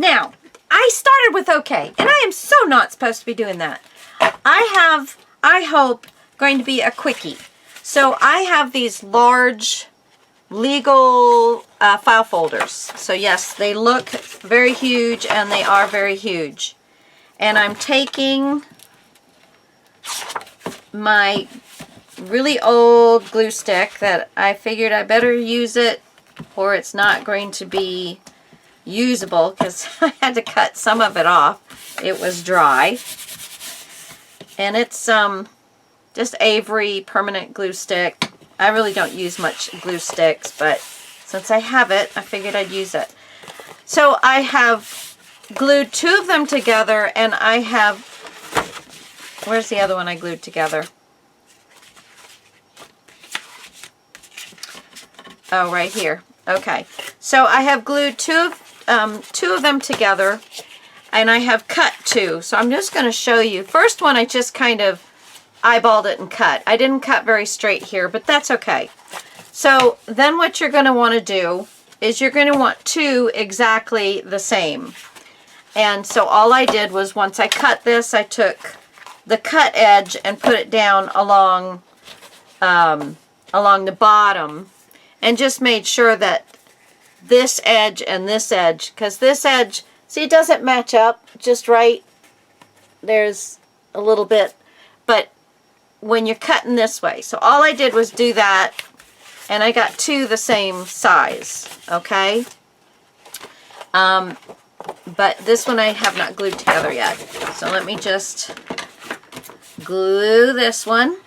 Now, I started with okay, and I am so not supposed to be doing that. I hope, going to be a quickie. So I have these large legal file folders. So yes, they look very huge, and they are very huge. And I'm taking my really old glue stick that I figured I better use it or it's not going to be usable, because I had to cut some of it off. It was dry. And it's just Avery permanent glue stick. I really don't use much glue sticks, but since I have it, I figured I'd use it. So I have glued 2 of them together, and I have, where's the other one I glued together? Oh, right here. Okay. So I have glued two of them together, and I have cut 2. So I'm just going to show you. First one, I just kind of eyeballed it and cut. I didn't cut very straight here, but that's okay. So then what you're going to want to do is you're going to want 2 exactly the same. And so all I did was, once I cut this, I took the cut edge and put it down along the bottom, and just made sure that this edge and this edge, because this edge, see, it doesn't match up just right. There's a little bit, but when you're cutting this way. So all I did was do that, and I got 2 the same size, okay? But this one I have not glued together yet. So let me just glue this one.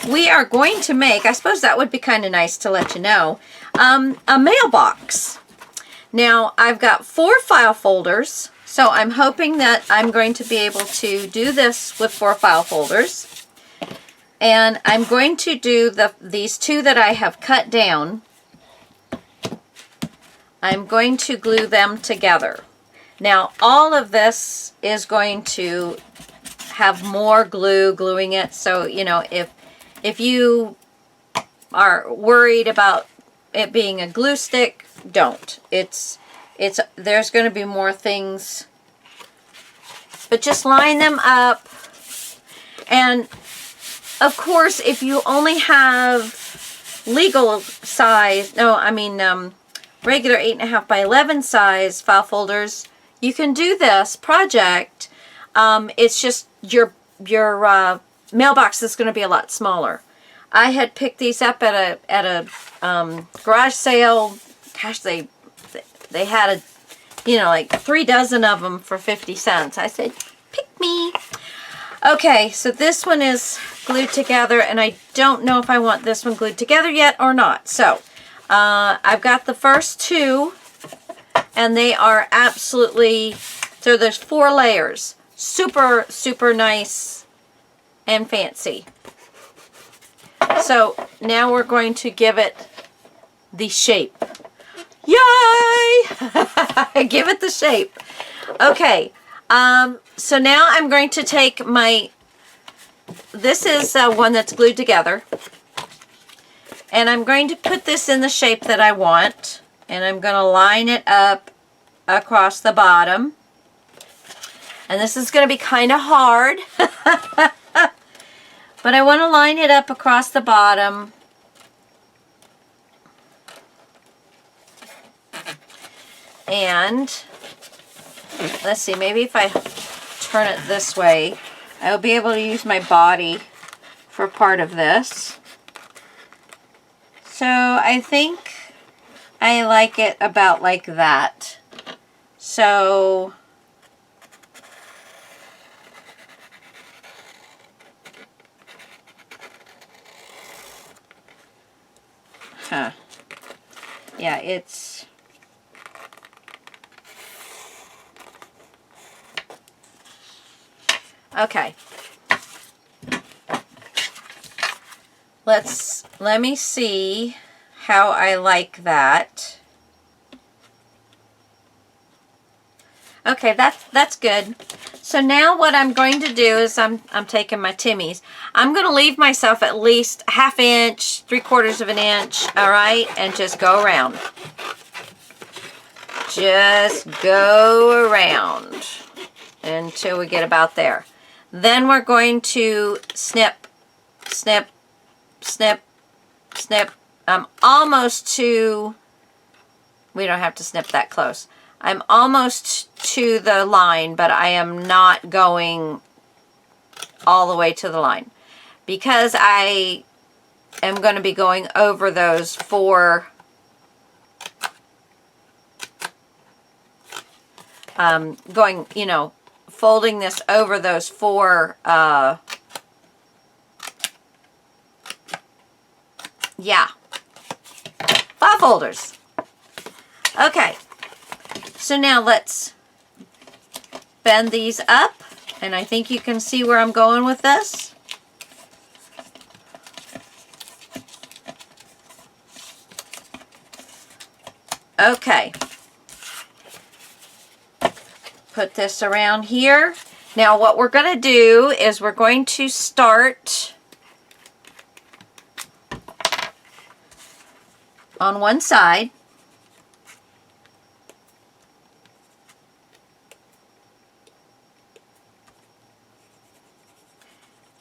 We are going to make, I suppose that would be kind of nice to let you know, a mailbox. Now, I've got 4 file folders, so I'm hoping that I'm going to be able to do this with 4 file folders. And I'm going to do these 2 that I have cut down. I'm going to glue them together. Now, all of this is going to have more glue gluing it, so, you know, if you are worried about it being a glue stick, don't. There's going to be more things, but just line them up. And of course, if you only have legal size, regular 8.5 by 11 size file folders, you can do this project. It's just your mailbox is going to be a lot smaller. I had picked these up at a garage sale. Gosh, they had like 3 dozen of them for 50 cents. I said, pick me. Okay, so this one is glued together, and I don't know if I want this one glued together yet or not. So I've got the first 2, and they are absolutely, so there's 4 layers. Super, super nice and fancy. So now we're going to give it the shape. Yay! Give it the shape. Okay, so now I'm going to take this is one that's glued together, and I'm going to put this in the shape that I want, and I'm going to line it up across the bottom. And this is going to be kind of hard. But I want to line it up across the bottom. And let's see, maybe if I turn it this way, I'll be able to use my body for part of this. So I think I like it about like that. So yeah, it's okay. Let me see how I like that. Okay, that's good. So now what I'm going to do is I'm taking my Timmies. I'm going to leave myself at least 1/2 inch, 3/4 of an inch, all right? And just go around. Just go around until we get about there. Then we're going to snip, snip, snip, snip. I'm almost to, we don't have to snip that close. I'm almost to the line, but I am not going all the way to the line because I am going to be going over those 4 going, you know, folding this over those 4 yeah, 5 folders. Okay. So now let's bend these up, and I think you can see where I'm going with this. Okay. Put this around here. Now what we're going to do is we're going to start on one side.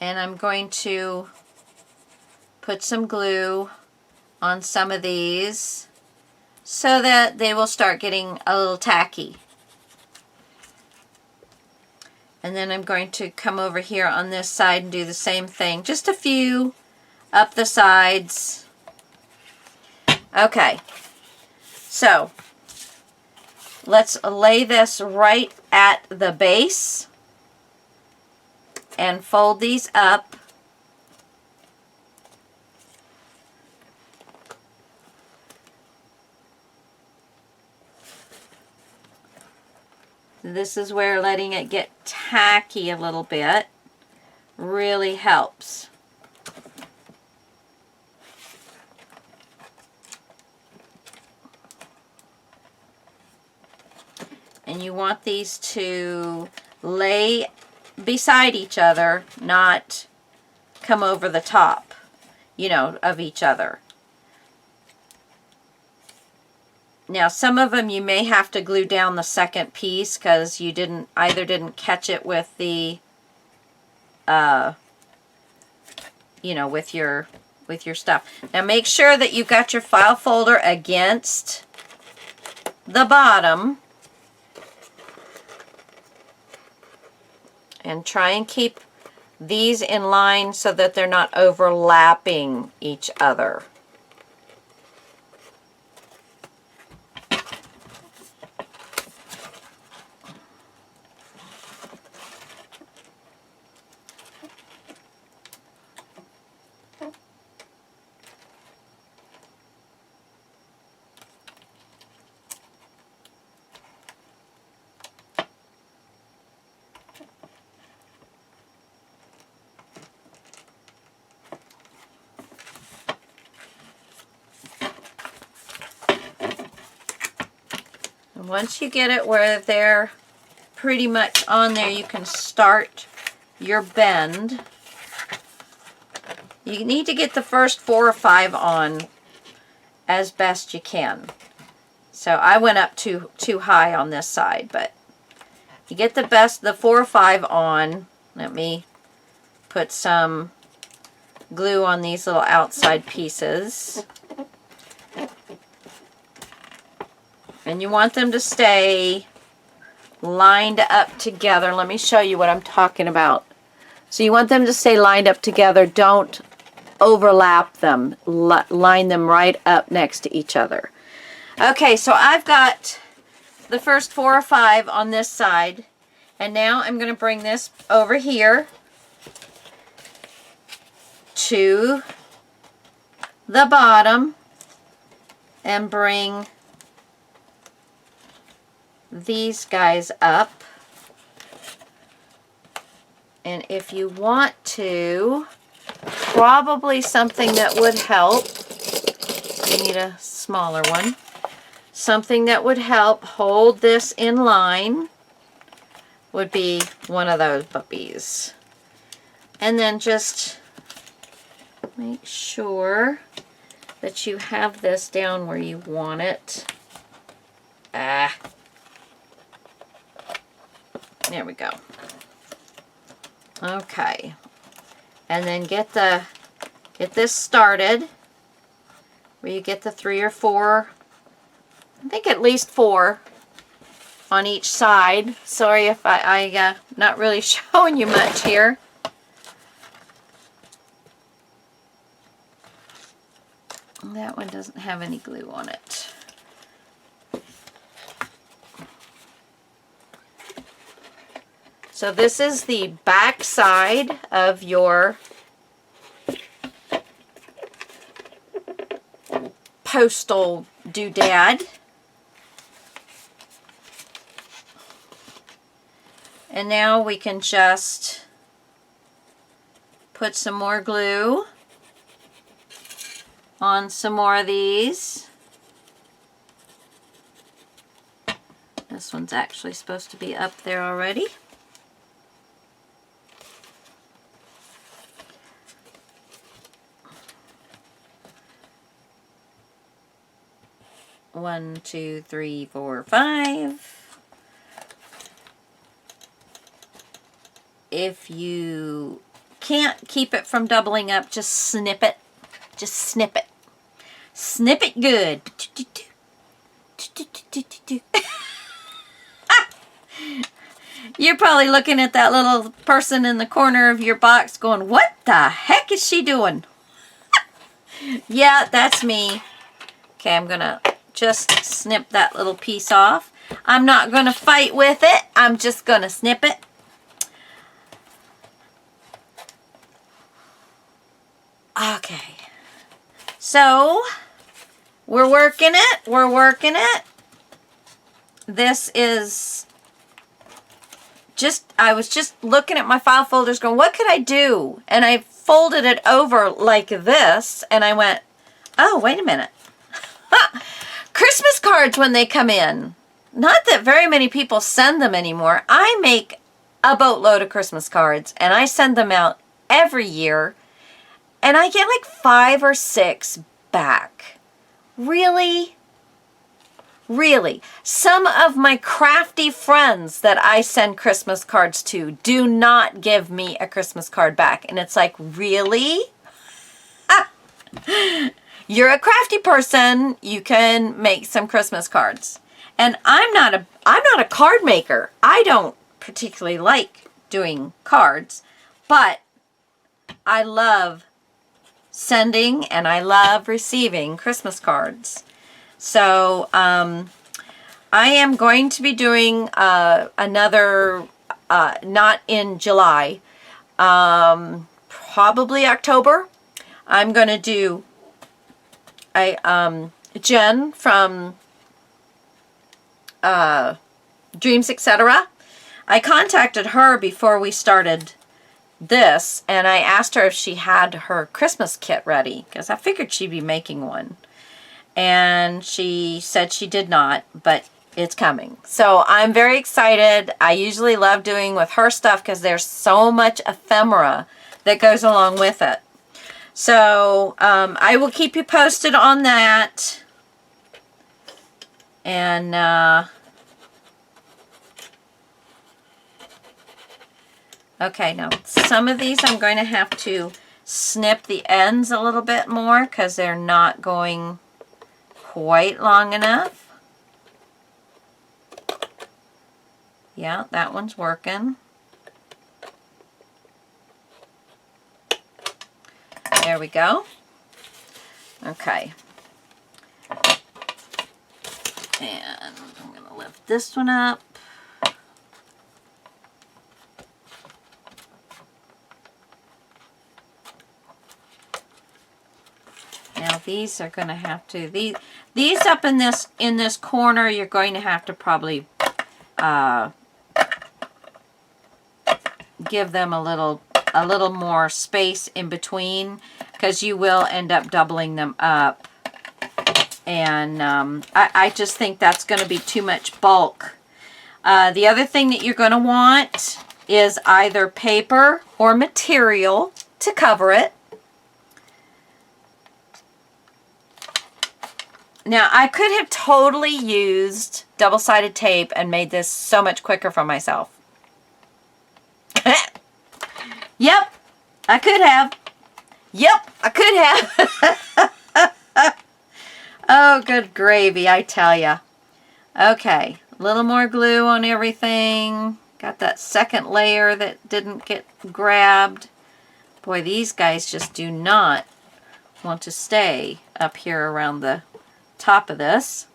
And I'm going to put some glue on some of these so that they will start getting a little tacky. And then I'm going to come over here on this side and do the same thing. Just a few up the sides. Okay. So let's lay this right at the base and fold these up. This is where letting it get tacky a little bit really helps. And you want these to lay beside each other, not come over the top, you know, of each other. Now some of them you may have to glue down the second piece because you either didn't catch it with the you know, with your stuff. Now make sure that you've got your file folder against the bottom. And try and keep these in line so that they're not overlapping each other. Once you get it where they're pretty much on there, you can start your bend. You need to get the first 4 or 5 on as best you can. So I went up too high on this side, but you get the 4 or 5 on. Let me put some glue on these little outside pieces. And you want them to stay lined up together. Let me show you what I'm talking about. So you want them to stay lined up together. Don't overlap them. Line them right up next to each other. Okay, so I've got the first 4 or 5 on this side. And now I'm going to bring this over here to the bottom and bring these guys up. And if you want to, probably something that would help, you need a smaller one, something that would help hold this in line would be one of those puppies. And then just make sure that you have this down where you want it. There we go. Okay. And then get this started where you get the 3 or 4, I think at least 4 on each side. Sorry if I'm not really showing you much here. That one doesn't have any glue on it. So this is the back side of your postal doodad. And now we can just put some more glue on some more of these. This one's actually supposed to be up there already. One, 2, 3, 4, 5. If you can't keep it from doubling up, just snip it. Just snip it. Snip it good. You're probably looking at that little person in the corner of your box going, what the heck is she doing? Yeah, that's me. Okay, I'm going to just snip that little piece off. I'm not going to fight with it. I'm just going to snip it. Okay. So, we're working it. We're working it. This is just, I was just looking at my file folders going, what could I do? And I folded it over like this, and I went, oh, wait a minute. Christmas cards when they come in. Not that very many people send them anymore. I make a boatload of Christmas cards, and I send them out every year, and I get like 5 or 6 back. Really? Really? Some of my crafty friends that I send Christmas cards to do not give me a Christmas card back. And it's like, really? You're a crafty person. You can make some Christmas cards. And I'm not a card maker. I don't particularly like doing cards, but I love sending and I love receiving Christmas cards. So I am going to be doing another, not in July, probably October. I'm going to do Jen from Dreams, Etc. I contacted her before we started this, and I asked her if she had her Christmas kit ready, because I figured she'd be making one. And she said she did not, but it's coming. So I'm very excited. I usually love doing with her stuff because there's so much ephemera that goes along with it. So I will keep you posted on that. And okay, now some of these I'm going to have to snip the ends a little bit more because they're not going quite long enough. Yeah, that one's working. There we go. Okay. And I'm going to lift this one up. Now these are going to have to, these up in this corner, you're going to have to probably give them a little more space in between, because you will end up doubling them up. And I just think that's going to be too much bulk The other thing that you're going to want is either paper or material to cover it. Now, I could have totally used double-sided tape and made this so much quicker for myself. Yep, I could have. Yep, I could have. Oh, good gravy, I tell ya. Okay, a little more glue on everything. Got that second layer that didn't get grabbed. Boy, these guys just do not want to stay up here around the top of this.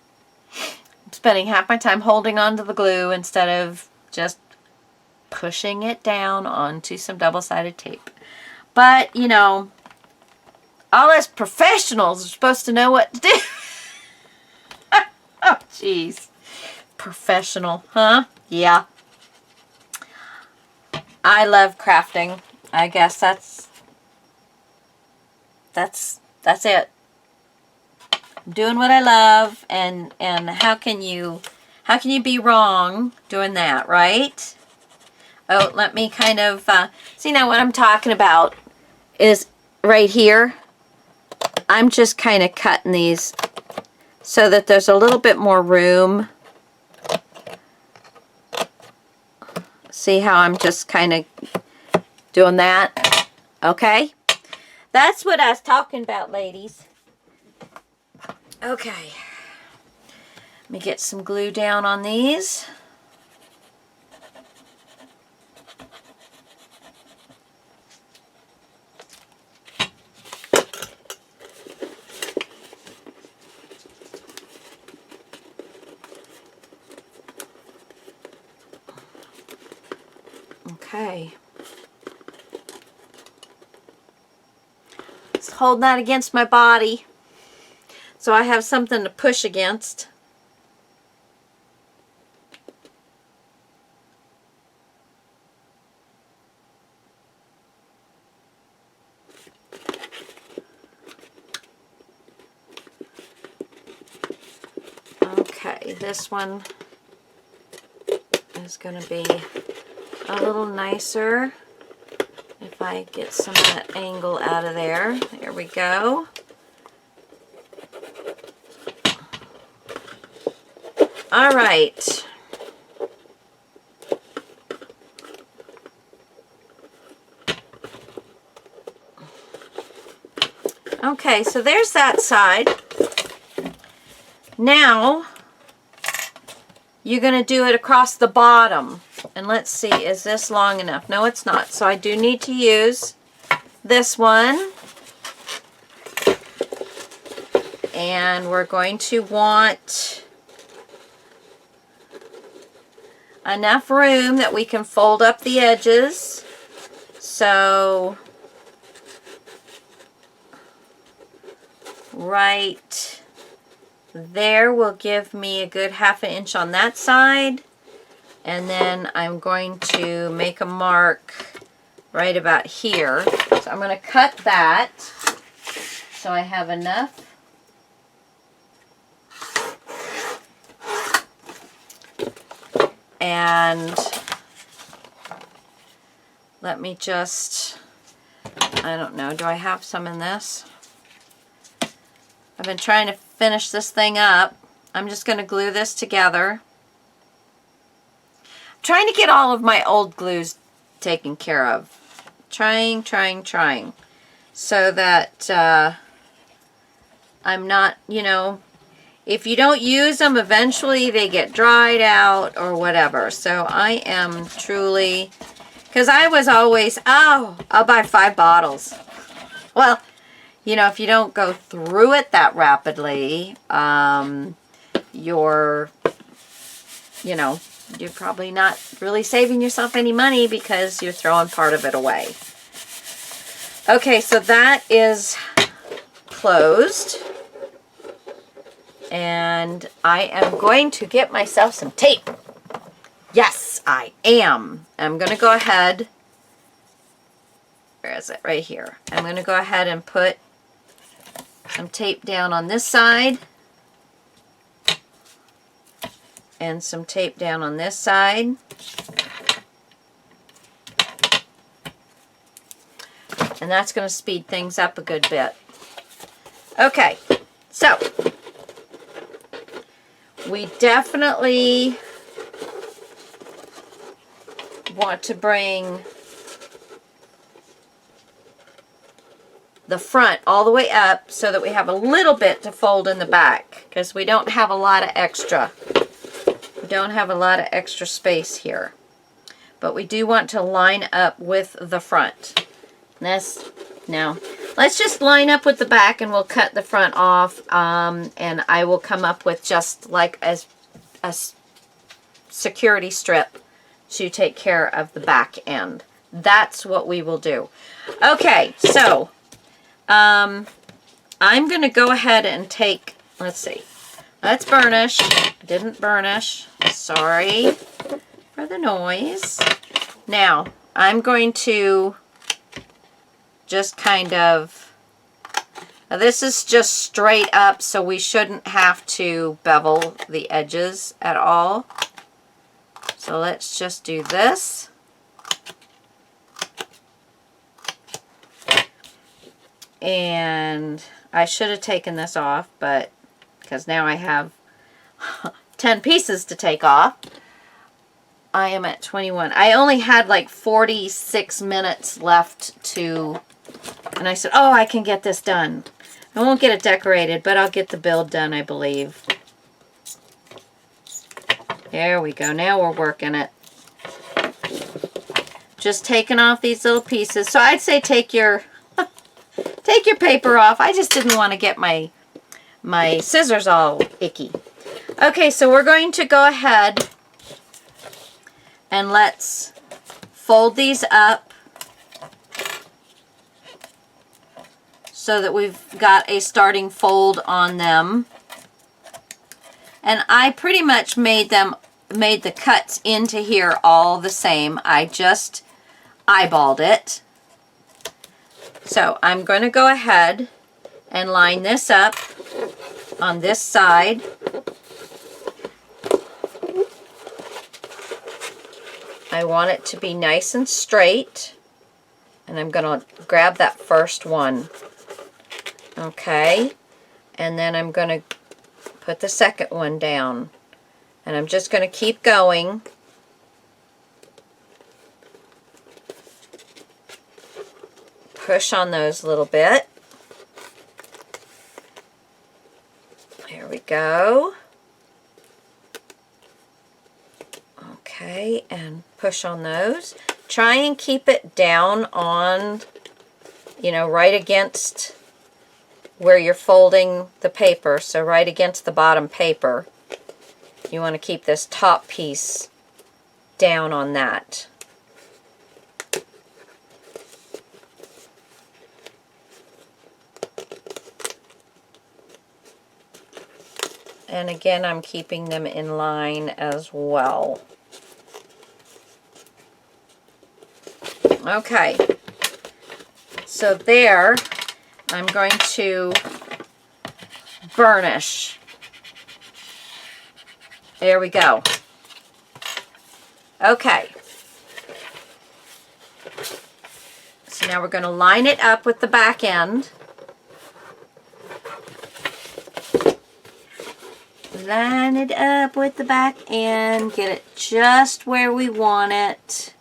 I'm spending half my time holding on to the glue instead of just pushing it down onto some double-sided tape. But, you know, all us professionals are supposed to know what to do. Oh, jeez. Professional, huh? Yeah. I love crafting. I guess that's it. I'm doing what I love, and how can you be wrong doing that, right? Oh, let me kind of see, now what I'm talking about is right here. I'm just kind of cutting these so that there's a little bit more room. See how I'm just kind of doing that? Okay. That's what I was talking about, ladies. Okay. Let me get some glue down on these. Okay. Just hold that against my body so I have something to push against. Okay, this one is going to be a little nicer if I get some of that angle out of there. There we go. All right. Okay, so there's that side. Now, you're going to do it across the bottom. And let's see, is this long enough? No, it's not. So I do need to use this one. And we're going to want enough room that we can fold up the edges. So right there will give me a good ½ inch on that side. And then I'm going to make a mark right about here. So I'm going to cut that so I have enough. And let me just, I don't know, do I have some in this? I've been trying to finish this thing up. I'm just going to glue this together. I'm trying to get all of my old glues taken care of. Trying. So that I'm not, you know, if you don't use them, eventually they get dried out or whatever. So I am truly, because I was always, oh, I'll buy 5 bottles. Well, you know, if you don't go through it that rapidly, you're probably not really saving yourself any money because you're throwing part of it away. Okay, so that is closed. And I am going to get myself some tape. Yes, I am. I'm going to go ahead. Where is it? Right here. I'm going to go ahead and put some tape down on this side. and some tape down on this side. And that's going to speed things up a good bit. Okay, so we definitely want to bring the front all the way up so that we have a little bit to fold in the back, because we don't have a lot of extra. We don't have a lot of extra space here. But we do want to line up with the front. Now, let's just line up with the back and we'll cut the front off, and I will come up with just like a security strip to take care of the back end. That's what we will do. Okay, so I'm going to go ahead and take, let's see, let's burnish. Didn't burnish. Sorry for the noise. Now, I'm going to just kind of, now this is just straight up, so we shouldn't have to bevel the edges at all. So let's just do this. And I should have taken this off, but because now I have 10 pieces to take off. I am at 21. I only had like 46 minutes left to, and I said, oh, I can get this done. I won't get it decorated, but I'll get the build done, I believe. There we go. Now we're working it. Just taking off these little pieces. So I'd say take your paper off. I just didn't want to get my scissors all icky. Okay, so we're going to go ahead and let's fold these up so that we've got a starting fold on them. And I pretty much made the cuts into here all the same. I just eyeballed it. So I'm going to go ahead and line this up on this side. I want it to be nice and straight. And I'm going to grab that first one. Okay. And then I'm going to put the second one down. And I'm just going to keep going. Push on those a little bit. There we go. Okay, and push on those. Try and keep it down on, you know, right against where you're folding the paper. So right against the bottom paper. You want to keep this top piece down on that. And again, I'm keeping them in line as well. Okay, so there, I'm going to burnish. There we go. Okay. So now we're going to line it up with the back end. Line it up with the back end. Get it just where we want it.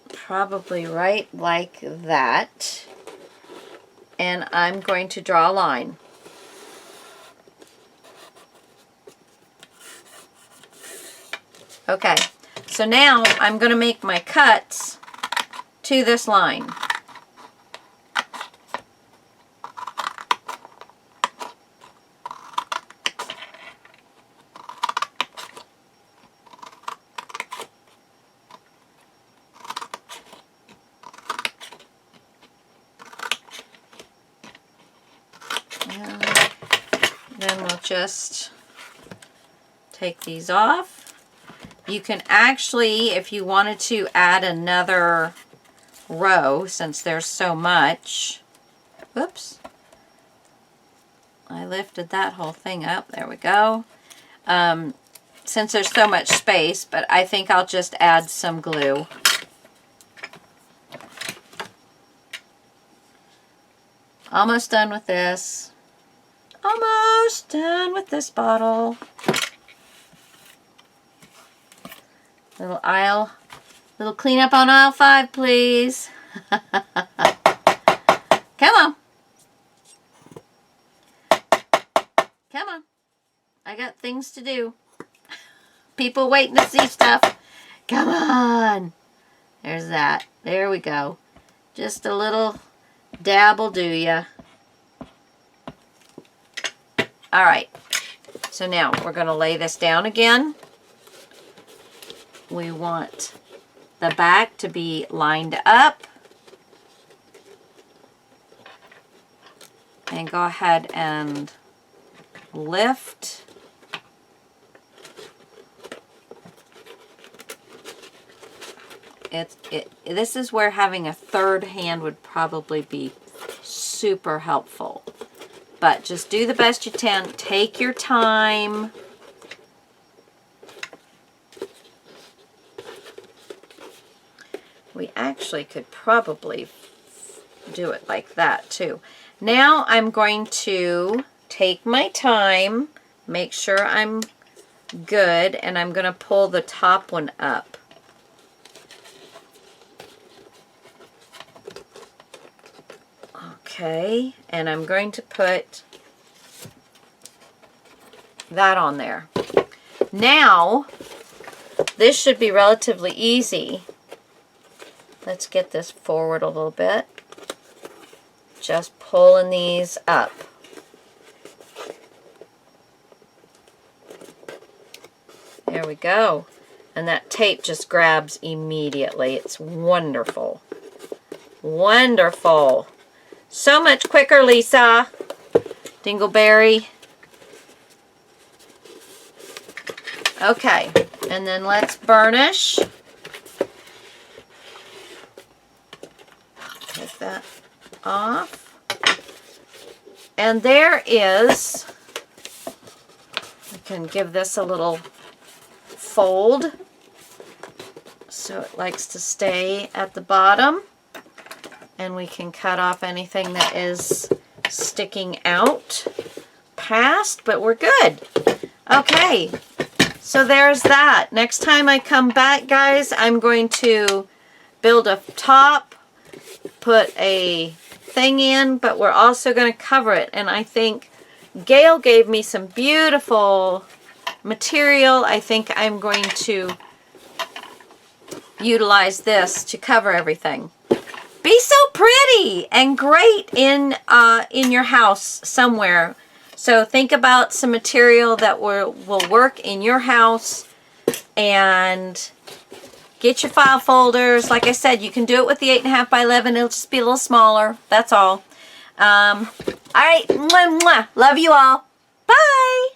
Probably right like that. And I'm going to draw a line. Okay, so now I'm going to make my cuts to this line. Then we'll just take these off. You can actually, if you wanted to, add another row since there's so much. Whoops. I lifted that whole thing up. There we go. Since there's so much space, but I think I'll just add some glue. Almost done with this. Almost done with this bottle. Little cleanup on aisle 5, please. Come on. Come on. I got things to do. People waiting to see stuff. Come on. There's that. There we go. Just a little dab will do ya. Alright. So now we're going to lay this down again. We want the back to be lined up. And go ahead and lift. This is where having a third hand would probably be super helpful. But just do the best you can. Take your time. We actually could probably do it like that too. Now I'm going to take my time, make sure I'm good, and I'm going to pull the top one up. Okay, and I'm going to put that on there. Now, this should be relatively easy. Let's get this forward a little bit. Just pulling these up. There we go. And that tape just grabs immediately. It's wonderful. Wonderful. So much quicker, Lisa. Dingleberry. Okay, and then let's burnish. Take that off. And there is, I can give this a little fold so it likes to stay at the bottom. And we can cut off anything that is sticking out past, but we're good. Okay, so there's that. Next time I come back, guys, I'm going to build a top, put a thing in, but we're also going to cover it. And I think Gail gave me some beautiful material. I think I'm going to utilize this to cover everything. Be so pretty and great in your house somewhere. So think about some material that will work in your house, and get your file folders. Like I said, you can do it with the 8.5 by 11. It'll just be a little smaller. That's all. All right. Mwah, mwah. Love you all. Bye.